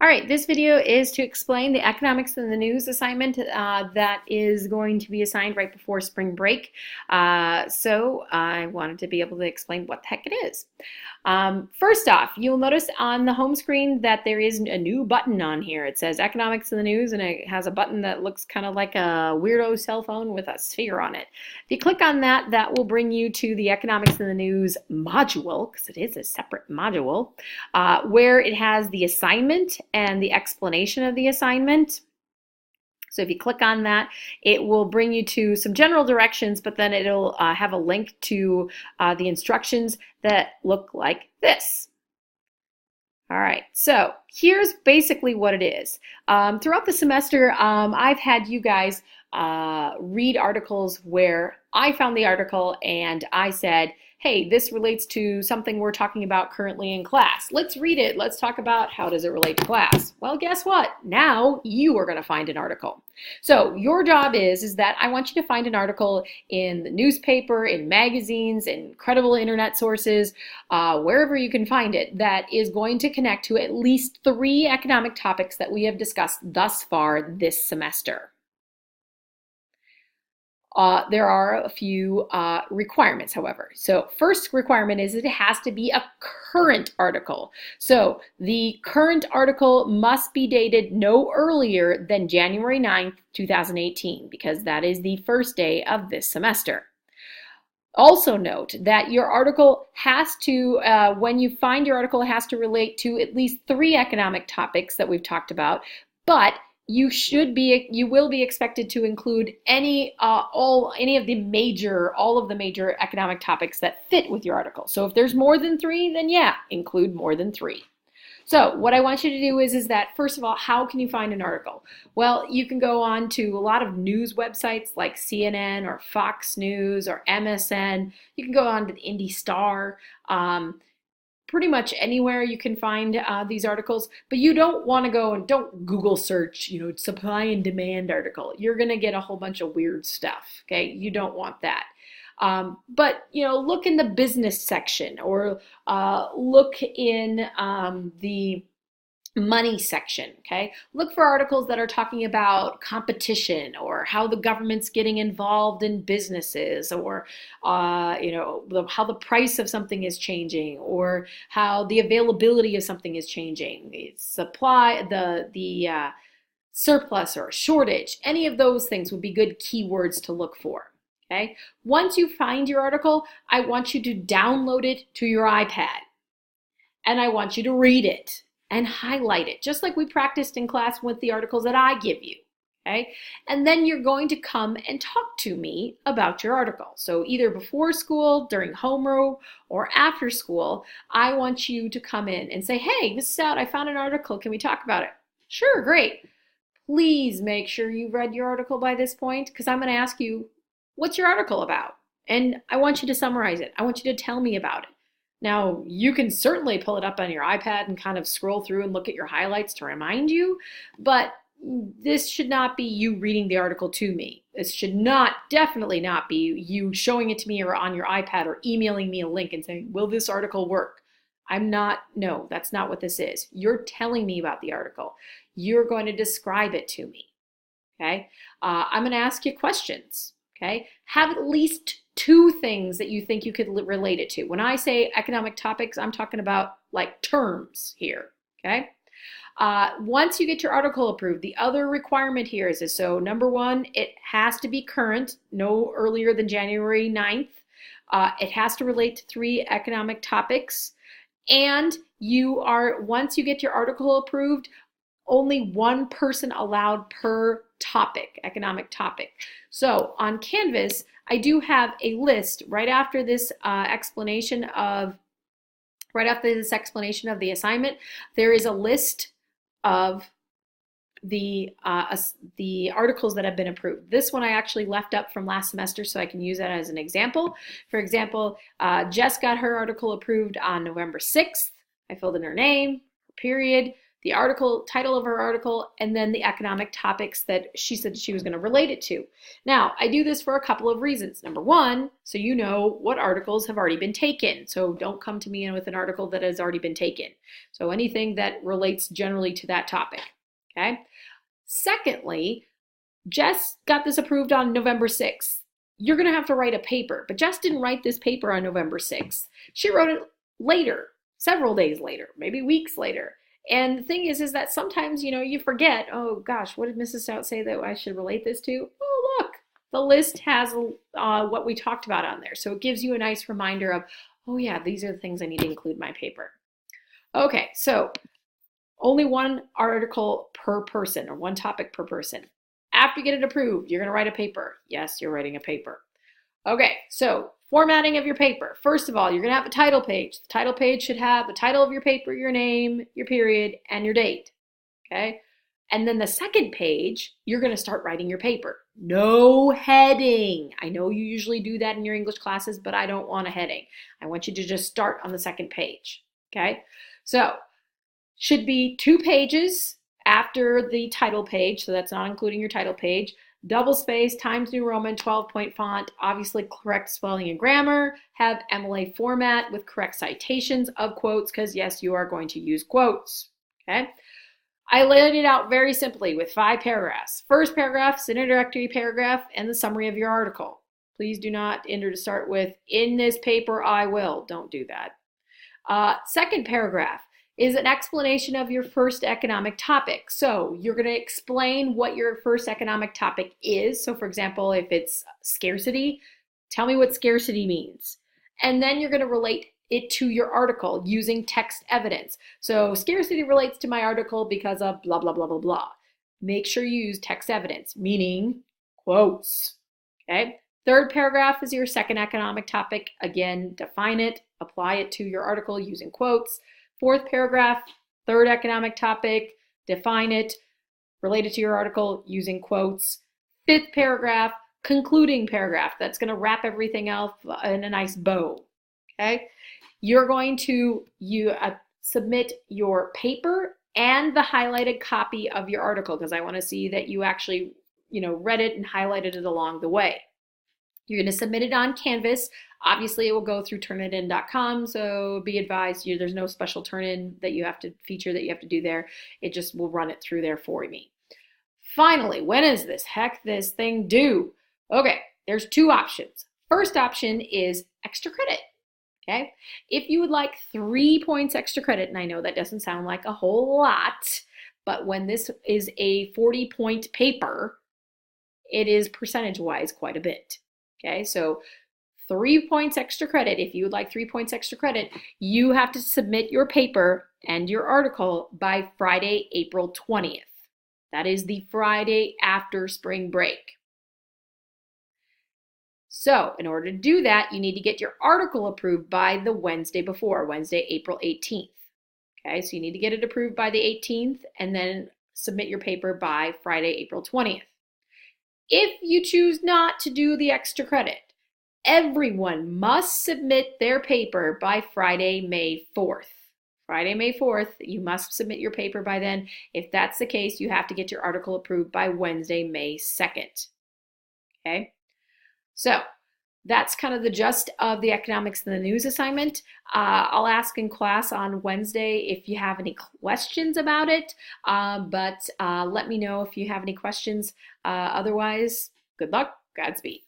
All right, this video is to explain the economics in the news assignment that is going to be assigned right before spring break. So I wanted to be able to explain what the heck it is. First off, you'll notice on the home screen that there is a new button on here. It says economics in the news, and it has a button that looks kind of like a weirdo cell phone with a sphere on it. If you click on that, that will bring you to the economics in the news module, because it is a separate module, where it has the assignment and the explanation of the assignment. So if you click on that, it will bring you to some general directions, but then it'll have a link to the instructions that look like this. All right, so here's basically what it is. Throughout the semester, I've had you guys read articles where I found the article and I said, hey, this relates to something we're talking about currently in class. Let's read it. Let's talk about how does it relate to class. Well, guess what? Now you are going to find an article. So your job is that I want you to find an article in the newspaper, in magazines, in credible internet sources, wherever you can find it, that is going to connect to at least 3 economic topics that we have discussed thus far this semester. There are a few requirements, however. So first requirement is that it has to be a current article. So the current article must be dated no earlier than January 9th, 2018, because that is the first day of this semester. Also note that your article has to, when you find your article, it has to relate to at least 3 economic topics that we've talked about, but you will be expected to include all of the major economic topics that fit with your article. So if there's more than 3, then yeah, include more than 3. So what I want you to do is that, first of all, how can you find an article? Well, you can go on to a lot of news websites like CNN or Fox News or MSN. You can go on to the Indy Star. Pretty much anywhere you can find these articles, but you don't want to go and don't Google search, supply and demand article. You're going to get a whole bunch of weird stuff, okay? You don't want that. But, look in the business section or look in the money section, okay? Look for articles that are talking about competition or how the government's getting involved in businesses or, how the price of something is changing or how the availability of something is changing. It's supply, the surplus or shortage, any of those things would be good keywords to look for, okay? Once you find your article, I want you to download it to your iPad and I want you to read it and highlight it, just like we practiced in class with the articles that I give you, okay? And then you're going to come and talk to me about your article. So either before school, during homeroom, or after school, I want you to come in and say, hey, this is out, I found an article, can we talk about it? Sure, great. Please make sure you've read your article by this point, because I'm going to ask you, what's your article about? And I want you to summarize it. I want you to tell me about it. Now, you can certainly pull it up on your iPad and kind of scroll through and look at your highlights to remind you, but this should not be you reading the article to me. This should definitely not be you showing it to me or on your iPad or emailing me a link and saying, will this article work? No, that's not what this is. You're telling me about the article. You're going to describe it to me, okay? I'm going to ask you questions, okay? Have at least 2 things that you think you could relate it to. When I say economic topics, I'm talking about like terms here, okay? Once you get your article approved, the other requirement here is this. So number 1, it has to be current, no earlier than January 9th. It has to relate to 3 economic topics. And once you get your article approved, only 1 person allowed per topic, economic topic. So on Canvas, I do have a list right after this explanation of the assignment. There is a list of the articles that have been approved. This one I actually left up from last semester so I can use that as an example. For example, Jess got her article approved on November 6th. I filled in her name, her period, the article, title of her article, and then the economic topics that she said she was going to relate it to. Now, I do this for a couple of reasons. Number one, so you know what articles have already been taken. So don't come to me with an article that has already been taken. So anything that relates generally to that topic, okay? Secondly, Jess got this approved on November 6th. You're going to have to write a paper, but Jess didn't write this paper on November 6th. She wrote it later, several days later, maybe weeks later. And the thing is that sometimes, you forget, oh gosh, what did Mrs. Stout say that I should relate this to? Oh, look, the list has what we talked about on there. So it gives you a nice reminder of, oh yeah, these are the things I need to include in my paper. Okay, so only one article per person, or one topic per person. After you get it approved, you're going to write a paper. Yes, you're writing a paper. Okay, so formatting of your paper. First of all, you're going to have a title page. The title page should have the title of your paper, your name, your period, and your date. Okay? And then the second page, you're going to start writing your paper. No heading. I know you usually do that in your English classes, but I don't want a heading. I want you to just start on the second page. Okay? So, should be 2 pages after the title page, so that's not including your title page. Double space, Times New Roman, 12-point font, obviously correct spelling and grammar, have MLA format with correct citations of quotes, because yes, you are going to use quotes, okay? I laid it out very simply with 5 paragraphs. First paragraph is an introductory paragraph and the summary of your article. Please do not enter to start with, in this paper I will. Don't do that. Second paragraph is an explanation of your first economic topic. So you're going to explain what your first economic topic is. So for example, if it's scarcity, tell me what scarcity means. And then you're going to relate it to your article using text evidence. So scarcity relates to my article because of blah, blah, blah, blah, blah. Make sure you use text evidence, meaning quotes. Okay. Third paragraph is your second economic topic. Again, define it, apply it to your article using quotes. Fourth paragraph, third economic topic, define it, relate it to your article using quotes. Fifth paragraph, concluding paragraph. That's going to wrap everything up in a nice bow. Okay? You're going to submit your paper and the highlighted copy of your article, because I want to see that you actually, read it and highlighted it along the way. You're going to submit it on Canvas. Obviously, it will go through Turnitin.com, so be advised, there's no special Turnitin that you have to feature that you have to do there. It just will run it through there for me. Finally, when is this thing due? Okay, there's 2 options. First option is extra credit. Okay, if you would like 3 points extra credit, and I know that doesn't sound like a whole lot, but when this is a 40-point paper, it is percentage-wise quite a bit. Okay, so 3 points extra credit. If you would like 3 points extra credit, you have to submit your paper and your article by Friday, April 20th. That is the Friday after spring break. So in order to do that, you need to get your article approved by the Wednesday before, Wednesday, April 18th. Okay, so you need to get it approved by the 18th and then submit your paper by Friday, April 20th. If you choose not to do the extra credit, everyone must submit their paper by Friday, May 4th. Friday, May 4th, you must submit your paper by then. If that's the case, you have to get your article approved by Wednesday, May 2nd. Okay? So that's kind of the gist of the economics and the news assignment. I'll ask in class on Wednesday if you have any questions about it, but let me know if you have any questions. Otherwise, good luck, Godspeed.